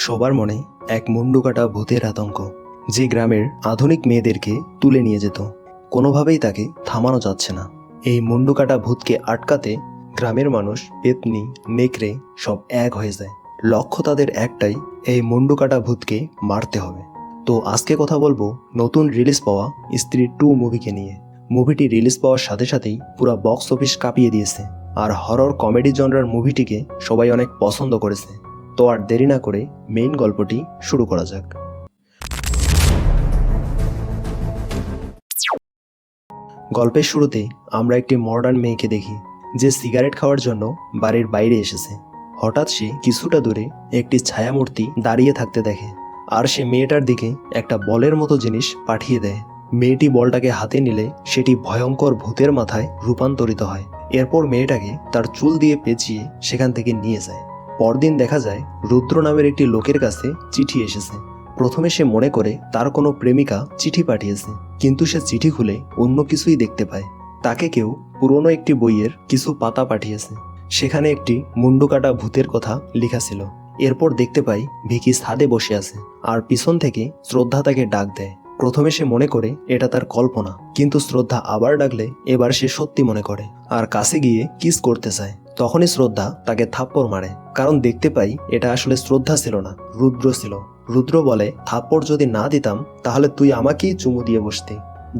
সবার মনে এক মুন্ডুকাটা ভূতের আতঙ্ক, যে গ্রামের আধুনিক মেয়েদেরকে তুলে নিয়ে যেত। কোনোভাবেই তাকে থামানো যাচ্ছে না। এই মুন্ডুকাটা ভূতকে আটকাতে গ্রামের মানুষ, পেতনি, নেকড়ে সব এক হয়ে যায়। লক্ষ্য তাদের একটাই, এই মুন্ডুকাটা ভূতকে মারতে হবে। তো আজকে কথা বলবো নতুন রিলিজ পাওয়া স্ত্রী 2 মুভিকে নিয়ে। মুভিটি রিলিজ পাওয়ার সাথে সাথেই পুরো বক্স অফিস কাঁপিয়ে দিয়েছে, আর হরর কমেডি জনরার মুভিটিকে সবাই অনেক পছন্দ করেছে। তো আর দেরি না করে মেইন গল্পটি শুরু করা যাক। গল্পের শুরুতে আমরা একটি মডার্ন মেয়েকে দেখি, যে সিগারেট খাওয়ার জন্য বাড়ির বাইরে এসেছে। হঠাৎ সে কিছুটা দূরে একটি ছায়ামূর্তি দাঁড়িয়ে থাকতে দেখে, আর সে মেয়েটার দিকে একটা বলের মতো জিনিস পাঠিয়ে দেয়। মেয়েটি বলটাকে হাতে নিলে সেটি ভয়ঙ্কর ভূতের মাথায় রূপান্তরিত হয়। এরপর মেয়েটাকে তার চুল দিয়ে পেঁচিয়ে সেখান থেকে নিয়ে যায়। পরদিন দেখা যায় রুদ্র নামের একটি লোকের কাছে চিঠি এসেছে। প্রথমে সে মনে করে তার কোনো প্রেমিকা চিঠি পাঠিয়েছে, কিন্তু সে চিঠি খুলে অন্য কিছুই দেখতে পায়। তাকে কেউ পুরনো একটি বইয়ের কিছু পাতা পাঠিয়েছে, সেখানে একটি মুন্ডুকাটা ভূতের কথা লেখা ছিল। এরপর দেখতে পাই ভিকি ছাদে বসে আছে, আর পিছন থেকে শ্রদ্ধা তাকে ডাক দেয়। প্রথমে সে মনে করে এটা তার কল্পনা, কিন্তু শ্রদ্ধা আবার ডাকলে এবার সে সত্যি মনে করে, আর কাছে গিয়ে কিস করতে চায়। তখনই শ্রদ্ধা তাকে থাপ্পড় মারে, কারণ দেখতে পাই এটা আসলে শ্রদ্ধা ছিল না, রুদ্র ছিল। রুদ্র বলে, থাপ্পড় যদি না দিতাম তাহলে তুই আমাকেই চুমু দিয়ে বসতি।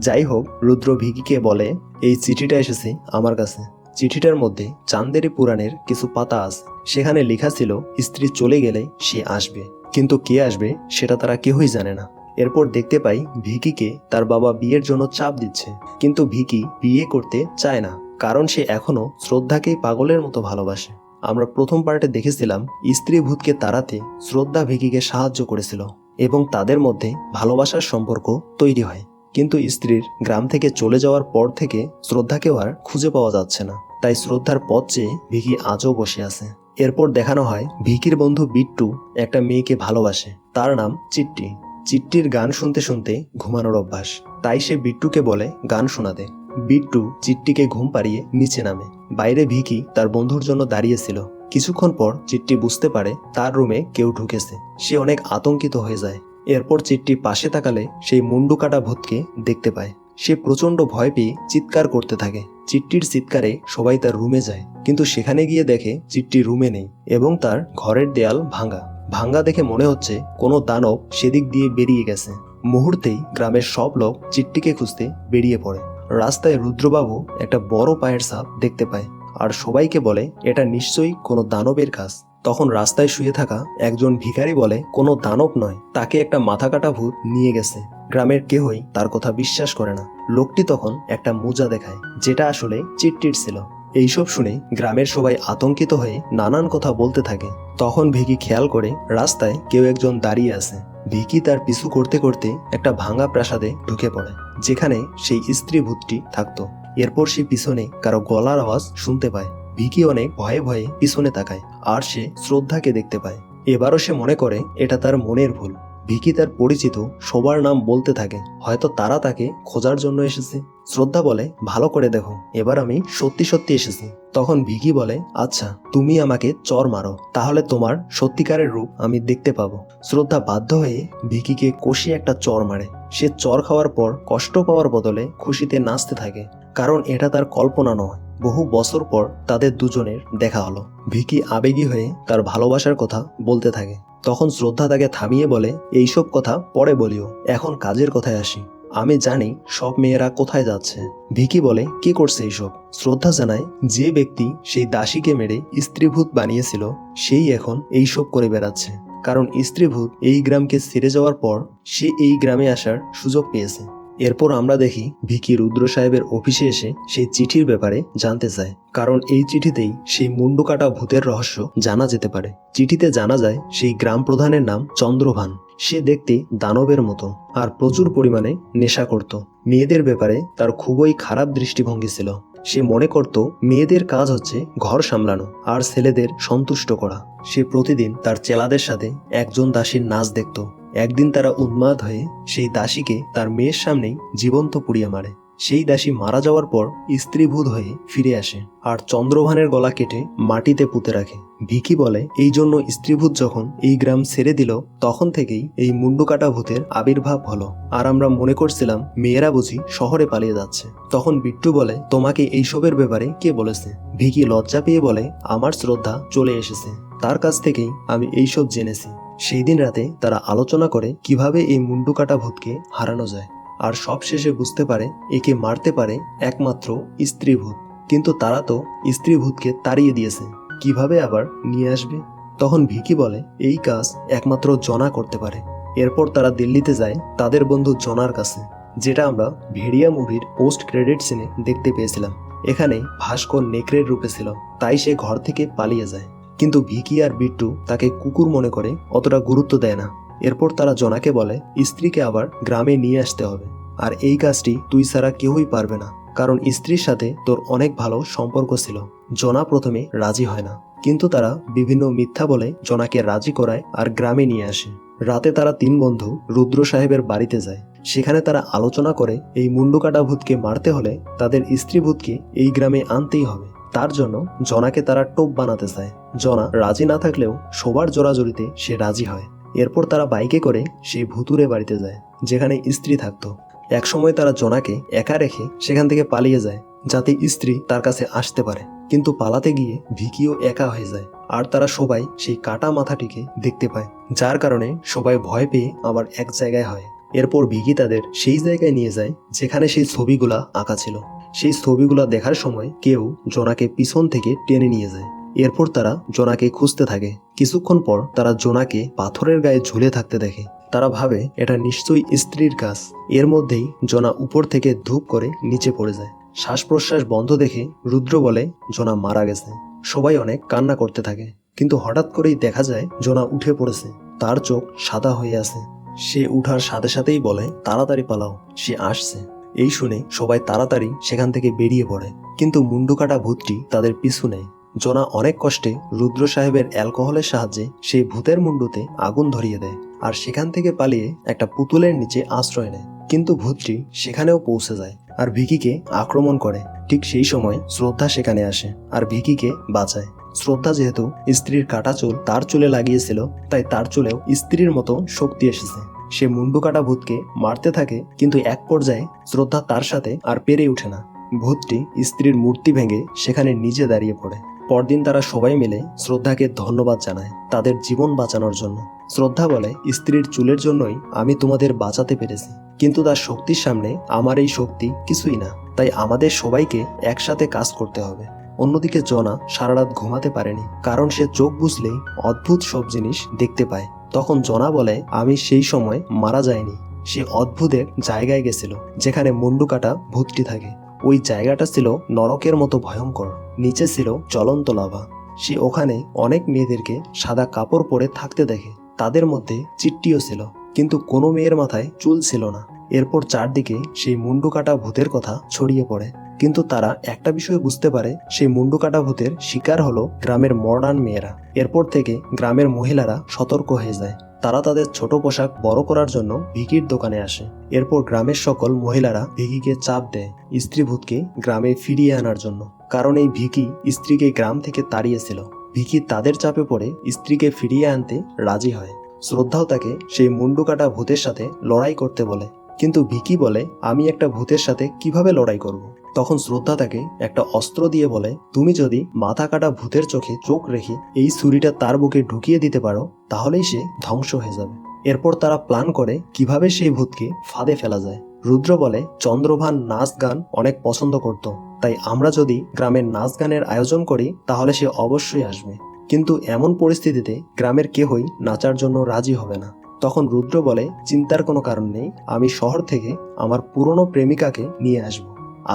যাই হোক, রুদ্র ভিকিকে বলে, এই চিঠিটা এসেছে আমার কাছে। চিঠিটার মধ্যে চান্দেরি পুরাণের কিছু পাতা আছে। সেখানে লেখা ছিল স্ত্রী চলে গেলে সে আসবে, কিন্তু কে আসবে সেটা তারা কেউই জানে না। এরপর দেখতে পাই ভিকিকে তার বাবা বিয়ের জন্য চাপ দিচ্ছে, কিন্তু ভিকি বিয়ে করতে চায় না, কারণ সে এখনো শ্রদ্ধাকেই পাগলের মতো ভালোবাসে। আমরা প্রথম পার্টে দেখেছিলাম স্ত্রী ভূতকে তাড়াতে শ্রদ্ধা ভিকিকে সাহায্য করেছিল, এবং তাদের মধ্যে ভালোবাসার সম্পর্ক তৈরি হয়। কিন্তু স্ত্রীর গ্রাম থেকে চলে যাওয়ার পর থেকে শ্রদ্ধাকেও আর খুঁজে পাওয়া যাচ্ছে না, তাই শ্রদ্ধার পথ চেয়ে ভিকি আজও বসে আছে। এরপর দেখানো হয় ভিকির বন্ধু বিট্টু একটা মেয়েকে ভালোবাসে, তার নাম চিট্টি। চিট্টির গান শুনতে শুনতে ঘুমানোর অভ্যাস, তাই সে বিট্টুকে বলে গান শোনাতে। বিট্টু চিট্টিকে ঘুম পাড়িয়ে নিচে নামে। বাইরে ভিকি তার বন্ধুর জন্য দাঁড়িয়েছিল। কিছুক্ষণ পর চিট্টি বুঝতে পারে তার রুমে কেউ ঢুকেছে। সে অনেক আতঙ্কিত হয়ে যায়। এরপর চিট্টি পাশে তাকালে সেই মুন্ডুকাটা ভূতকে দেখতে পায়। সে প্রচন্ড ভয় পেয়ে চিৎকার করতে থাকে। চিট্টির চিৎকারে সবাই তার রুমে যায়, কিন্তু সেখানে গিয়ে দেখে চিট্টি রুমে নেই, এবং তার ঘরের দেয়াল ভাঙা। ভাঙ্গা দেখে মনে হচ্ছে কোনো দানব সেদিক দিয়ে বেরিয়ে গেছে। মুহূর্তেই গ্রামের সব লোক চিট্টিকে খুঁজতে বেরিয়ে পড়ে। রাস্তায় রুদ্রবাবু একটা বড় পায়ের ছাপ দেখতে পায়, আর সবাইকে বলে এটা নিশ্চয়ই কোনো দানবের কাজ। তখন রাস্তায় শুয়ে থাকা একজন ভিখারি বলে, কোনো দানব নয়, তাকে একটা মাথা কাটা ভূত নিয়ে গেছে। গ্রামের কেউই তার কথা বিশ্বাস করে না। লোকটি তখন একটা মোজা দেখায়, যেটা আসলে চিট্টির ছিল। এইসব শুনে গ্রামের সবাই আতঙ্কিত হয়ে নানান কথা বলতে থাকে। তখন ভিকি খেয়াল করে রাস্তায় কেউ একজন দাঁড়িয়ে আছে। ভিকি তার পিছু করতে করতে একটা ভাঙা প্রাসাদে ঢুকে পড়ে, যেখানে সেই স্ত্রী ভূতটি থাকতো। এরপর সে পিছনে কারো গলার আওয়াজ শুনতে পায়। ভিকি অনেক ভয়ে ভয়ে পিছনে তাকায়, আর সে শ্রদ্ধাকে দেখতে পায়। এবারও সে মনে করে এটা তার মনের ভুল। ভিকি তার পরিচিত সবার নাম বলতে থাকে, হয়তো তারা তাকে খোঁজার জন্য এসেছে। শ্রদ্ধা বলে, ভালো করে দেখো, এবার আমি সত্যি সত্যি এসেছি। তখন ভিকি বলে, আচ্ছা তুমি আমাকে চর মারো, তাহলে তোমার সত্যিকারের রূপ আমি দেখতে পাবো। শ্রদ্ধা বাধ্য হয়ে ভিকিকে কষিয়ে একটা চর মারে। সে চর খাওয়ার পর কষ্ট পাওয়ার বদলে খুশিতে নাচতে থাকে, কারণ এটা তার কল্পনা নয়। বহু বছর পর তাদের দুজনের দেখা হলো। ভিকি আবেগী হয়ে তার ভালোবাসার কথা বলতে থাকে। তখন শ্রদ্ধা তাকে থামিয়ে বলে, এইসব কথা পরে বলিও, এখন কাজের কথায় আসি। আমি জানি সব মেয়েরা কোথায় যাচ্ছে। ভিকি বলে, কি করছে এইসব? শ্রদ্ধা জানায়, যে ব্যক্তি সেই দাসীকে মেরে স্ত্রীভূত বানিয়েছিল সেই এখন এইসব করে বেড়াচ্ছে, কারণ স্ত্রীভূত এই গ্রামকে ছেড়ে যাওয়ার পর সে এই গ্রামে আসার সুযোগ পেয়েছে। এরপর আমরা দেখি ভিকি রুদ্র সাহেবের অফিসে এসে সেই চিঠির ব্যাপারে জানতে চায়, কারণ এই চিঠিতেই সেই মুন্ডুকাটা ভূতের রহস্য জানা যেতে পারে। চিঠিতে জানা যায় সেই গ্রাম প্রধানের নাম চন্দ্রভান। সে দেখতে দানবের মতো, আর প্রচুর পরিমাণে নেশা করত। মেয়েদের ব্যাপারে তার খুবই খারাপ দৃষ্টিভঙ্গি ছিল। সে মনে করত মেয়েদের কাজ হচ্ছে ঘর সামলানো আর ছেলেদের সন্তুষ্ট করা। সে প্রতিদিন তার চেলাদের সাথে একজন দাসীর নাচ দেখত। একদিন তারা উন্মাদ হয়ে সেই দাসীকে তার মেয়ের সামনেই জীবন্ত পুড়িয়ে মারে। সেই দাসী মারা যাওয়ার পর স্ত্রীভূত হয়ে ফিরে আসে আর চন্দ্রভানের গলা কেটে মাটিতে পুঁতে রাখে। ভিকি বলে এই জন্য স্ত্রীভূত যখন এই গ্রাম ছেড়ে দিল তখন থেকেই এই মুন্ডুকাটা ভূতের আবির্ভাব হলো। আর আমরা মনে করছিলাম মেয়েরা বুঝি শহরে পালিয়ে যাচ্ছে। তখন বিট্টু বলে তোমাকে এইসবের ব্যাপারে কে বলেছে? ভিকি লজ্জা পেয়ে বলে আমার শ্রদ্ধা চলে এসেছে, তার কাছ থেকেই আমি এইসব জেনেছি। সেই দিন রাতে তারা আলোচনা করে কিভাবে এই মুন্ডুকাটা ভূতকে হারানো যায়, আর সব শেষে বুঝতে পারে একে মারতে পারে একমাত্র স্ত্রীভূত। কিন্তু তারা তো স্ত্রীভূতকে তাড়িয়ে দিয়েছে, কিভাবে আবার নিয়ে আসবে? তখন ভিকি বলে এই কাজ একমাত্র জনা করতে পারে। এরপর তারা দিল্লিতে যায় তাদের বন্ধু জনার কাছে, যেটা আমরা ভেড়িয়া মুভির পোস্ট ক্রেডিট সিনে দেখতে পেয়েছিলাম। এখানে ভাস্কর নেকড়ের রূপে ছিল, তাই সে ঘর থেকে পালিয়ে যায়। কিন্তু ভিকি আর বিট্টু তাকে কুকুর মনে করে অতটা গুরুত্ব দেয় না। এরপর তারা জনাকে বলে স্ত্রীকে আবার গ্রামে নিয়ে আসতে হবে, আর এই কাজটি তুই ছাড়া কেউই পারবে না, কারণ স্ত্রীর সাথে তোর অনেক ভালো সম্পর্ক ছিল। জনা প্রথমে রাজি হয় না, কিন্তু তারা বিভিন্ন মিথ্যা বলে জনাকে রাজি করায় আর গ্রামে নিয়ে আসে। রাতে তারা তিন বন্ধু রুদ্র সাহেবের বাড়িতে যায়। সেখানে তারা আলোচনা করে এই মুন্ডুকাটা ভূতকে মারতে হলে তাদের স্ত্রীভূতকে এই গ্রামে আনতেই হবে। তার জন্য জনাকে তারা টোপ বানাতে চায়। জনা রাজি না থাকলেও সবার জোরাজুরিতে সে রাজি হয়। এরপর তারা বাইকে করে সেই ভুতুরে বাড়িতে যায় যেখানে স্ত্রী থাকতো। একসময় তারা জনাকে একা রেখে সেখান থেকে পালিয়ে যায় যাতে স্ত্রী তার কাছে আসতে পারে, কিন্তু পালাতে গিয়ে ভিকিও একা হয়ে যায়। আর তারা সবাই সেই কাটা মাথাটিকে দেখতে পায়, যার কারণে সবাই ভয় পেয়ে আবার এক জায়গায় হয়। এরপর ভিকি তাদের সেই জায়গায় নিয়ে যায় যেখানে সেই ছবিগুলা আঁকা ছিল। সেই ছবিগুলা দেখার সময় কেউ জনাকে পিছন থেকে টেনে নিয়ে যায়। এরপর তারা জনাকে খুঁজতে থাকে। কিছুক্ষণ পর তারা জনাকে পাথরের গায়ে ঝুলে থাকতে দেখে। তারা ভাবে এটা নিশ্চয়ই স্ত্রীর কাজ। এর মধ্যেই জনা উপর থেকে ধূপ করে নিচে পড়ে যায়। শ্বাস প্রশ্বাস বন্ধ দেখে রুদ্র বলে জনা মারা গেছে। সবাই অনেক কান্না করতে থাকে, কিন্তু হঠাৎ করেই দেখা যায় জনা উঠে পড়েছে। তার চোখ সাদা হয়ে আছে। সে উঠার সাথে সাথেই বলে তাড়াতাড়ি পালাও, সে আসছে। এই শুনে সবাই তাড়াতাড়ি সেখান থেকে বেরিয়ে পড়ে, কিন্তু মুন্ডুকাটা ভূতটি তাদের পিছু নেয়। জনা অনেক কষ্টে রুদ্র সাহেবের অ্যালকোহলের সাহায্যে সেই ভূতের মুন্ডুতে আগুন ধরিয়ে দেয় আর সেখান থেকে পালিয়ে একটা পুতুলের নিচে আশ্রয় নেয়। কিন্তু ভূতটি সেখানেও পৌঁছে যায় আর ভিকিকে আক্রমণ করে। ঠিক সেই সময় শ্রদ্ধা সেখানে আসে আর ভিকিকে বাঁচায়। শ্রদ্ধা যেহেতু স্ত্রীর কাটা চুল তার চুলে লাগিয়েছিল, তাই তার চুলেও স্ত্রীর মতো শক্তি এসেছে। সে মুন্ডুকাটা ভূতকে মারতে থাকে, কিন্তু এক পর্যায়ে শ্রদ্ধা তার সাথে আর পেরে ওঠে না। ভূতটি স্ত্রীর মূর্তি ভেঙে সেখানে নিজে দাঁড়িয়ে পড়ে। পরদিন তারা সবাই মিলে শ্রদ্ধাকে ধন্যবাদ জানায় তাদের জীবন বাঁচানোর জন্য। শ্রদ্ধা বলে স্ত্রীর চুলের জন্যই আমি তোমাদের বাঁচাতে পেরেছি, কিন্তু তার শক্তির সামনে আমার এই শক্তি কিছুই না। তাই আমাদের সবাইকে একসাথে কাজ করতে হবে। অন্যদিকে জনা সারা রাত ঘুমাতে পারেনি, কারণ সে চোখ বুঝলেই অদ্ভুত সব জিনিস দেখতে পায়। তখন জনা বলে আমি সেই সময় মারা যায়নি, সে অদ্ভুত এক জায়গায় গেছিল যেখানে মুন্ডুকাটা ভূতটি থাকে। ওই জায়গাটা ছিল নরকের মতো ভয়ঙ্কর, নিচে ছিল জ্বলন্ত লাভা। সে ওখানে অনেক মেয়েদেরকে সাদা কাপড় পরে থাকতে দেখে, তাদের মধ্যে চিট্টিও ছিল, কিন্তু কোনো মেয়ের মাথায় চুল ছিল না। এরপর চারদিকে সেই মুন্ডুকাটা ভূতের কথা ছড়িয়ে পড়ে, কিন্তু তারা একটা বিষয় বুঝতে পারে সেই মুন্ডুকাটা ভূতের শিকার হলো গ্রামের মডার্ন মেয়েরা। এরপর থেকে গ্রামের মহিলারা সতর্ক হয়ে যায়। তারা তাদের ছোট পোশাক বড় করার জন্য ভিকির দোকানে আসে। এরপর গ্রামের সকল মহিলারা ভিকিকে চাপ দেয় স্ত্রীভূতকে গ্রামে ফিরিয়ে আনার জন্য, কারণ এই ভিকি স্ত্রীকে গ্রাম থেকে তাড়িয়েছিল। ভিকি তাদের চাপে পড়ে স্ত্রীকে ফিরিয়ে আনতে রাজি হয়। শ্রদ্ধাও তাকে সেই মুন্ডুকাটা ভূতের সাথে লড়াই করতে বলে, কিন্তু ভিকি বলে আমি একটা ভূতের সাথে কিভাবে লড়াই করব। তখন শ্রদ্ধা তাকে একটা অস্ত্র দিয়ে বলে তুমি যদি মাথা কাটা ভূতের চোখে চোখ রেখে এই ছুরিটা তার বুকে ঢুকিয়ে দিতে পারো তাহলেই সে ধ্বংস হয়ে যাবে। এরপর তারা প্ল্যান করে কিভাবে সেই ভূতকে ফাঁদে ফেলা যায়। রুদ্র বলে চন্দ্রভান নাচ গান অনেক পছন্দ করত, তাই আমরা যদি গ্রামের নাচ গানের আয়োজন করি তাহলে সে অবশ্যই আসবে, কিন্তু এমন পরিস্থিতিতে গ্রামের কেহই নাচার জন্য রাজি হবে না। তখন রুদ্র বলে চিন্তার কোনো কারণ নেই, আমি শহর থেকে আমার পুরনো প্রেমিকাকে নিয়ে আসব।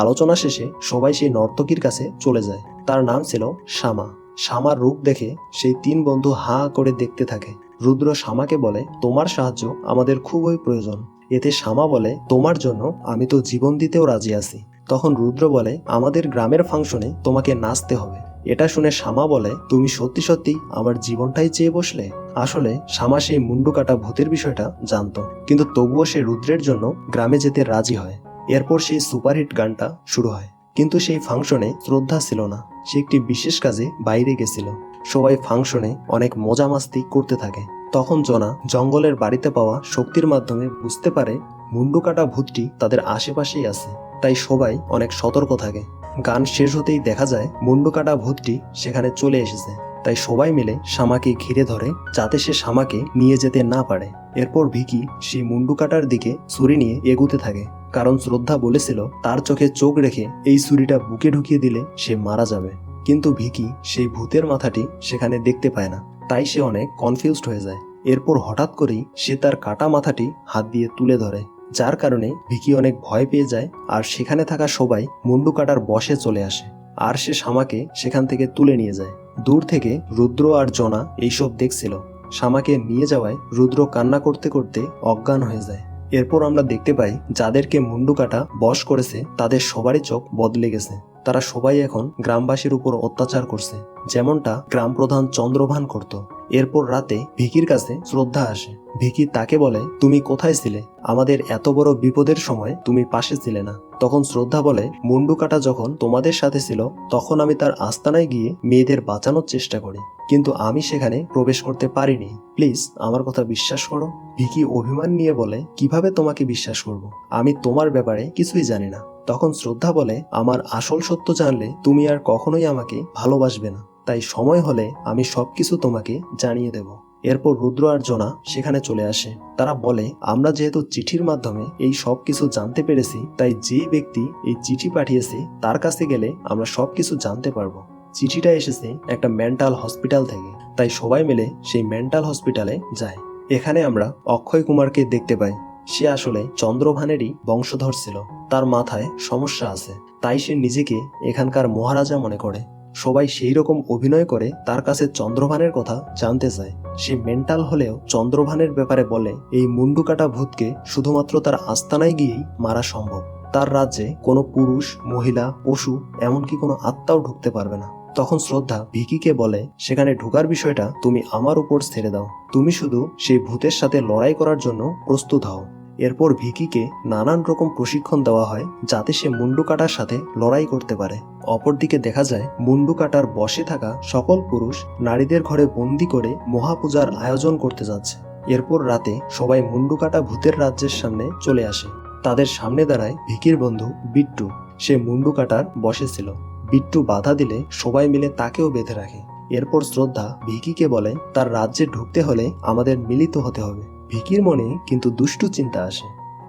আলোচনা শেষে সবাই সেই নর্তকীর কাছে চলে যায়। তার নাম ছিল শ্যামা। শ্যামার রূপ দেখে সেই তিন বন্ধু হাঁ করে দেখতে থাকে। রুদ্র শ্যামাকে বলে তোমার সাহায্য আমাদের খুবই প্রয়োজন। এতে শ্যামা বলে তোমার জন্য আমি তো জীবন দিতেও রাজি আছি। তখন রুদ্র বলে আমাদের গ্রামের ফাংশনে তোমাকে নাচতে হবে। এটা শুনে শ্যামা বলে তুমি সত্যি সত্যি আমার জীবনটাই চেয়ে বসলে। আসলে শ্যামা সেই মুন্ডুকাটা ভূতের বিষয়টা জানতো, কিন্তু তবুও সে রুদ্রের জন্য গ্রামে যেতে রাজি হয়। এরপর সেই সুপারহিট গানটা শুরু হয়। কিন্তু সেই ফাংশনে শ্রদ্ধা ছিল না, সে একটি বিশেষ কাজে বাইরে গেছিল। সবাই ফাংশনে অনেক মজা মাস্তি করতে থাকে। তখন জনা জঙ্গলের বাড়িতে পাওয়া শক্তির মাধ্যমে বুঝতে পারে মুন্ডু কাটা ভূতটি তাদের আশেপাশেই আছে। তাই সবাই অনেক সতর্ক থাকে। গান শেষ হতেই দেখা যায় মুন্ডু কাটা ভূতটি সেখানে চলে এসেছে। তাই সবাই মিলে শামাকে ঘিরে ধরে যাতে সে শামাকে নিয়ে যেতে না পারে। এরপর ভিকি সেই মুন্ডু কাটার দিকে ছুরি নিয়ে এগুতে থাকে, কারণ শ্রদ্ধা বলেছিল তার চোখে চোখ রেখে এই ছুরিটা বুকে ঢুকিয়ে দিলে সে মারা যাবে। কিন্তু ভিকি সেই ভূতের মাথাটি সেখানে দেখতে পায় না, তাই সে অনেক কনফিউজড হয়ে যায়। এরপর হঠাৎ করেই সে তার কাটা মাথাটি হাত দিয়ে তুলে ধরে, যার কারণে ভিকি অনেক ভয় পেয়ে যায়। আর সেখানে থাকা সবাই মুন্ডু কাটার বশে চলে আসে, আর সে শামাকে সেখান থেকে তুলে নিয়ে যায়। দূর থেকে রুদ্র আর জনা এইসব দেখছিল। শামাকে নিয়ে যাওয়ায় রুদ্র কান্না করতে করতে অজ্ঞান হয়ে যায়। এরপর আমরা দেখতে পাই যাদেরকে মুন্ডু কাটা বশ করেছে তাদের সবারই চোখ বদলে গেছে। তারা সবাই এখন গ্রামবাসীর উপর অত্যাচার করছে, যেমনটা গ্রাম প্রধান চন্দ্রভান করত। এরপর রাতে ভিকির কাছে শ্রদ্ধা আসে। ভিকি তাকে বলে, তুমি কোথায় ছিলে? আমাদের এত বড় বিপদের সময় তুমি পাশে ছিলে না। তখন শ্রদ্ধা বলে, মুন্ডু কাটা যখন তোমাদের সাথে ছিল তখন আমি তার আস্তানায় গিয়ে মেয়েদের বাঁচানোর চেষ্টা করি, কিন্তু আমি সেখানে প্রবেশ করতে পারিনি। প্লিজ আমার কথা বিশ্বাস করো। ভিকি অভিমান নিয়ে বলে, কিভাবে তোমাকে বিশ্বাস করব? আমি তোমার ব্যাপারে কিছুই জানি না। তখন শ্রদ্ধা বলে, আমার আসল সত্য জানলে তুমি আর কখনোই আমাকে ভালোবাসবে না, তাই সময় হলে আমি সবকিছু তোমাকে জানিয়ে দেব। এরপর রুদ্র আর জনা সেখানে চলে আসে। তারা বলে, আমরা যেহেতু চিঠির মাধ্যমে এই সব কিছু জানতে পেরেছি, তাই যে ব্যক্তি এই চিঠি পাঠিয়েছে তার কাছে গেলে আমরা সবকিছু জানতে পারবো। চিঠিটা এসেছে একটা মেন্টাল হসপিটাল থেকে, তাই সবাই মিলে সেই মেন্টাল হসপিটালে যায়। এখানে আমরা অক্ষয় কুমারকে দেখতে পাই। সে আসলে চন্দ্রভানেরই বংশধর ছিল। তার মাথায় সমস্যা আছে, তাই সে নিজেকে এখানকার মহারাজা মনে করে। সবাই সেই রকম অভিনয় করে তার কাছে চন্দ্রভানের কথা জানতে চায়। সে মেন্টাল হলেও চন্দ্রভানের ব্যাপারে বলে এই মুন্ডু কাটা ভূতকে শুধুমাত্র তার আস্তানায় গিয়েই মারা সম্ভব। তার রাজ্যে কোনো পুরুষ, মহিলা, পশু, এমনকি কোনো আত্মাও ঢুকতে পারবে না। তখন শ্রদ্ধা ভিকিকে বলে, সেখানে ঢোকার বিষয়টা তুমি আমার উপর ছেড়ে দাও, তুমি শুধু সেই ভূতের সাথে লড়াই করার জন্য প্রস্তুত হও। এরপর ভিকিকে নানান রকম প্রশিক্ষণ দেওয়া হয় যাতে সে মুন্ডু কাটার সাথে লড়াই করতে পারে। অপরদিকে দেখা যায় মুন্ডু কাটার বশে থাকা সকল পুরুষ নারীদের ঘরে বন্দি করে মহাপূজার আয়োজন করতে যাচ্ছে। এরপর রাতে সবাই মুন্ডু কাটা ভূতের রাজ্যের সামনে চলে আসে। তাদের সামনে দাঁড়ায় ভিকির বন্ধু বিট্টু। সে মুন্ডু কাটার বশে ছিল। বিট্টু বাধা দিলে সবাই মিলে তাকেও বেঁধে রাখে। এরপর শ্রদ্ধা ভিকিকে বলে, তার রাজ্যে ঢুকতে হলে আমাদের মিলিত হতে হবে। ভিকির মনে কিন্তু দুষ্টু চিন্তা আসে।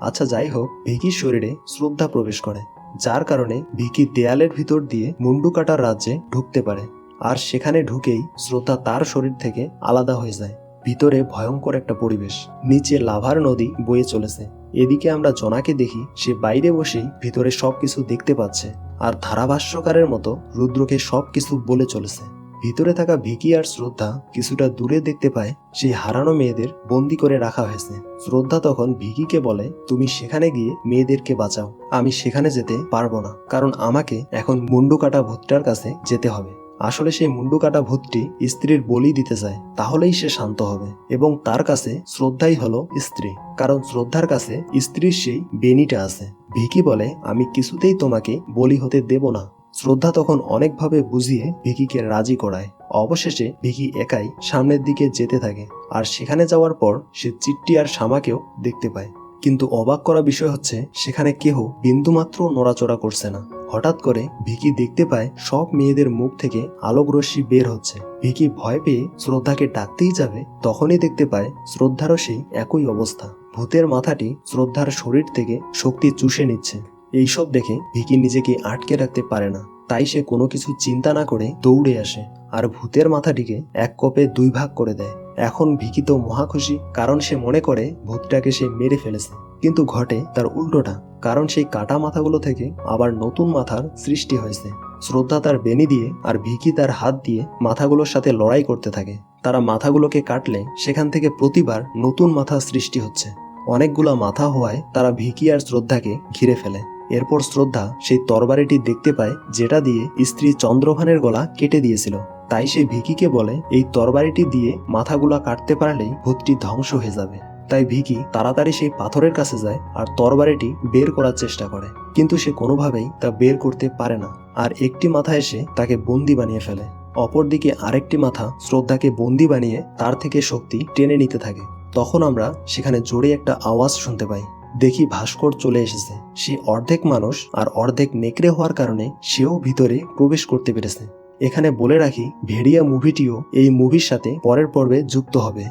আচ্ছা যাই হোক, ভিকির শরীরে শ্রদ্ধা প্রবেশ করে, যার কারণে ভিকি দেয়ালের ভিতর দিয়ে মুন্ডু কাটার রাজ্যে ঢুকতে পারে। আর সেখানে ঢুকেই শ্রদ্ধা তার শরীর থেকে আলাদা হয়ে যায়। ভিতরে ভয়ঙ্কর একটা পরিবেশ, নিচে লাভার নদী বয়ে চলেছে। এদিকে আমরা জনাকে দেখি, সে বাইরে বসেই ভিতরে সবকিছু দেখতে পাচ্ছে, আর ধারাভাষ্যকারের মতো রুদ্রকে সবকিছু বলে চলেছে। ভিতরে থাকা ভিকি আর শ্রদ্ধা কিছুটা দূরে দেখতে পায় সেই হারানো মেয়েদের বন্দি করে রাখা হয়েছে। শ্রদ্ধা তখন ভিকিকে বলে, তুমি সেখানে গিয়ে মেয়েদেরকে বাঁচাও, আমি সেখানে যেতে পারবো না, কারণ আমাকে এখন মুন্ডু কাটা ভূতটার কাছে যেতে হবে। আসলে সেই মুন্ডু কাটা ভূতটি স্ত্রীর বলি দিতে চায়, তাহলেই সে শান্ত হবে, এবং তার কাছে শ্রদ্ধাই হলো স্ত্রী, কারণ শ্রদ্ধার কাছে স্ত্রীর সেই বেনিটা আছে। ভিকি বলে, আমি কিছুতেই তোমাকে বলি হতে দেব না। শ্রদ্ধা তখন অনেকভাবে বুঝিয়ে ভিকিকে রাজি করায়। অবশেষে ভিকি একাই সামনের দিকে যেতে থাকে, আর সেখানে যাওয়ার পর সে চিট্টি আর শামাকেও দেখতে পায়। কিন্তু অবাক করা বিষয় হচ্ছে, সেখানে কেহ বিন্দুমাত্র নড়াচড়া করছে না। হঠাৎ করে ভিকি দেখতে পায় সব মেয়েদের মুখ থেকে আলোক রশ্মি বের হচ্ছে। ভিকি ভয় পেয়ে শ্রদ্ধাকে ডাকতেই যাবে, তখনই দেখতে পায় শ্রদ্ধারও সেই একই অবস্থা। ভূতের মাথাটি শ্রদ্ধার শরীর থেকে শক্তি চুষে নিচ্ছে। এইসব দেখে ভিকি নিজেকে আটকে রাখতে পারে না, তাই সে কোনো কিছু চিন্তা না করে দৌড়ে আসে, আর ভূতের মাথাটিকে এক কোপে দুই ভাগ করে দেয়। এখন ভিকি তো মহা খুশি, কারণ সে মনে করে ভূতটাকে সে মেরে ফেলেছে। কিন্তু ঘটে তার উল্টোটা, কারণ সেই কাটা মাথাগুলো থেকে আবার নতুন মাথার সৃষ্টি হয়েছে। শ্রদ্ধা তার বেনি দিয়ে আর ভিকি তার হাত দিয়ে মাথাগুলোর সাথে লড়াই করতে থাকে। তারা মাথাগুলোকে কাটলে সেখান থেকে প্রতিবার নতুন মাথা সৃষ্টি হচ্ছে। অনেকগুলা মাথা হওয়ায় তারা ভিকি আর শ্রদ্ধাকে ঘিরে ফেলে। এরপর শ্রদ্ধা সেই তরবারিটি দেখতে পায়, যেটা দিয়ে স্ত্রী চন্দ্রভানের গলা কেটে দিয়েছিল। তাই সে ভিকিকে বলে, এই তরবারিটি দিয়ে মাথাগুলা কাটতে পারলেই ভূতটি ধ্বংস হয়ে যাবে। তাই ভিকি তাড়াতাড়ি সেই পাথরের কাছে যায় আর তরবারিটি বের করার চেষ্টা করে, কিন্তু সে কোনোভাবেই তা বের করতে পারে না। আর একটি মাথা এসে তাকে বন্দি বানিয়ে ফেলে। অপরদিকে আরেকটি মাথা শ্রদ্ধাকে বন্দি বানিয়ে তার থেকে শক্তি টেনে নিতে থাকে। তখন আমরা সেখানে জোরে একটা আওয়াজ শুনতে পাই। দেখি ভাস্কর চলে এসেছে। সে অর্ধেক মানুষ আর অর্ধেক নেকড়ে হওয়ার কারণে সেও ভিতরে প্রবেশ করতে পেরেছে। এখানে বলে রাখি, ভেড়িয়া মুভিটিও এই মুভির সাথে পরের পর্বে যুক্ত হবে।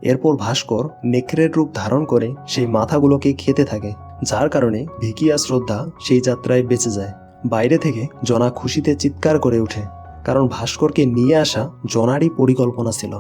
এরপর ভাস্কর নেকড়ের রূপ ধারণ করে সেই মাথাগুলোকে খেতে থাকে, যার কারণে ভিকি আর শ্রদ্ধা সেই যাত্রায় বেঁচে যায়। বাইরে থেকে জনা খুশিতে চিৎকার করে ওঠে, কারণ ভাস্করকে নিয়ে আসা জনারই পরিকল্পনা ছিল।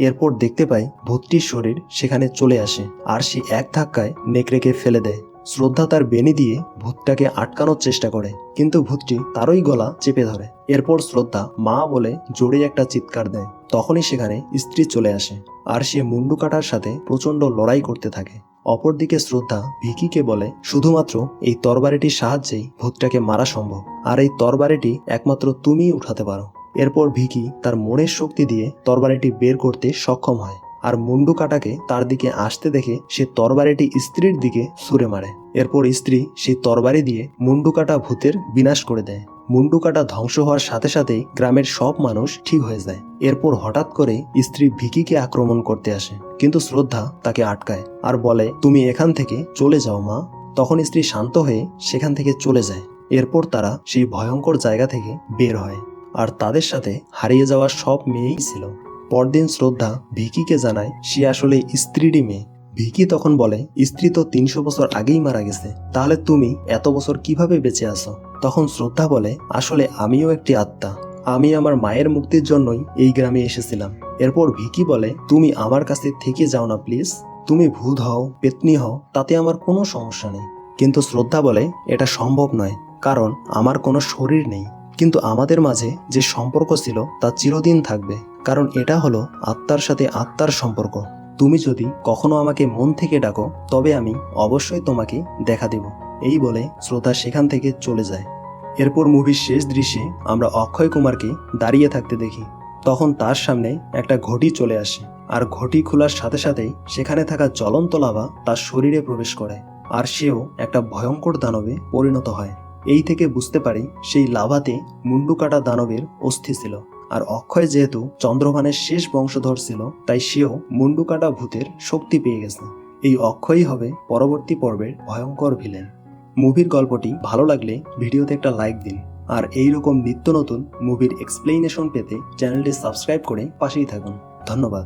এরপর দেখতে পাই ভূতটির শরীর সেখানে চলে আসে আর সে এক ধাক্কায় নেকড়েকে ফেলে দেয়। শ্রদ্ধা তার বেনি দিয়ে ভূতটাকে আটকানোর চেষ্টা করে, কিন্তু ভূতটি তারই গলা চেপে ধরে। এরপর শ্রদ্ধা মা বলে জোরে একটা চিৎকার দেয়। তখনই সেখানে স্ত্রী চলে আসে আর সে মুন্ডু কাটার সাথে প্রচন্ড লড়াই করতে থাকে। অপরদিকে শ্রদ্ধা ভিকিকে বলে শুধুমাত্র এই তরবারিটির সাহায্যেই ভূতটাকে মারা সম্ভব, আর এই তরবারিটি একমাত্র তুমিই উঠাতে পারো। এরপর ভিকি তার মনের শক্তি দিয়ে তরবারিটি বের করতে সক্ষম হয়, আর মুন্ডু কাটাকে তার দিকে আসতে দেখে সে তরবারিটি স্ত্রীর দিকে ছুঁড়ে মারে। এরপর স্ত্রী সেই তরবারি দিয়ে মুন্ডু কাটা ভূতের বিনাশ করে দেয়। মুন্ডু কাটা ধ্বংস হওয়ার সাথে সাথেই গ্রামের সব মানুষ ঠিক হয়ে যায়। এরপর হঠাৎ করে স্ত্রী ভিকিকে আক্রমণ করতে আসে, কিন্তু শ্রদ্ধা তাকে আটকায় আর বলে, তুমি এখান থেকে চলে যাও মা। তখন স্ত্রী শান্ত হয়ে সেখান থেকে চলে যায়। এরপর তারা সেই ভয়ঙ্কর জায়গা থেকে বের হয়, আর তাদের সাথে হারিয়ে যাওয়া সব মেয়েই ছিল। পরদিন শ্রদ্ধা ভিকিকে জানায় সে আসলে স্ত্রীরই মেয়ে। ভিকি তখন বলে, স্ত্রী তো 300 বছর আগেই মারা গেছে, তাহলে তুমি এত বছর কিভাবে বেঁচে আছো? তখন শ্রদ্ধা বলে, আসলে আমিও একটি আত্মা, আমি আমার মায়ের মুক্তির জন্যই এই গ্রামে এসেছিলাম। এরপর ভিকি বলে, তুমি আমার কাছে থেকে যাও না প্লিজ, তুমি ভূত হও পেতনি হও তাতে আমার কোনো সমস্যা নেই। কিন্তু শ্রদ্ধা বলে, এটা সম্ভব নয়, কারণ আমার কোনো শরীর নেই, কিন্তু আমাদের মাঝে যে সম্পর্ক ছিল তা চিরদিন থাকবে, কারণ এটা হলো আত্মার সাথে আত্মার সম্পর্ক। তুমি যদি কখনো আমাকে মন থেকে ডাকো তবে আমি অবশ্যই তোমাকে দেখা দেব। এই বলে শ্রদ্ধা সেখান থেকে চলে যায়। এরপর মুভির শেষ দৃশ্যে আমরা অক্ষয় কুমারকে দাঁড়িয়ে থাকতে দেখি। তখন তার সামনে একটা ঘটি চলে আসে, আর ঘটি খোলার সাথে সাথেই সেখানে থাকা জ্বলন্ত লাভা তার শরীরে প্রবেশ করে, আর সেও একটা ভয়ঙ্কর দানবে পরিণত হয়। এই থেকে বুঝতে পারি সেই লাভাতে মুন্ডু কাটা দানবের অস্থি ছিল, আর অক্ষয় যেহেতু চন্দ্রভানের শেষ বংশধর ছিল তাই সেও মুন্ডু কাটা ভূতের শক্তি পেয়ে গেছে। এই অক্ষয়ই হবে পরবর্তী পর্বের ভয়ঙ্কর ভিলেন। মুভির গল্পটি ভালো লাগলে ভিডিওতে একটা লাইক দিন, আর এইরকম নিত্য নতুন মুভির এক্সপ্লেনেশন পেতে চ্যানেলটি সাবস্ক্রাইব করে পাশেই থাকুন। ধন্যবাদ।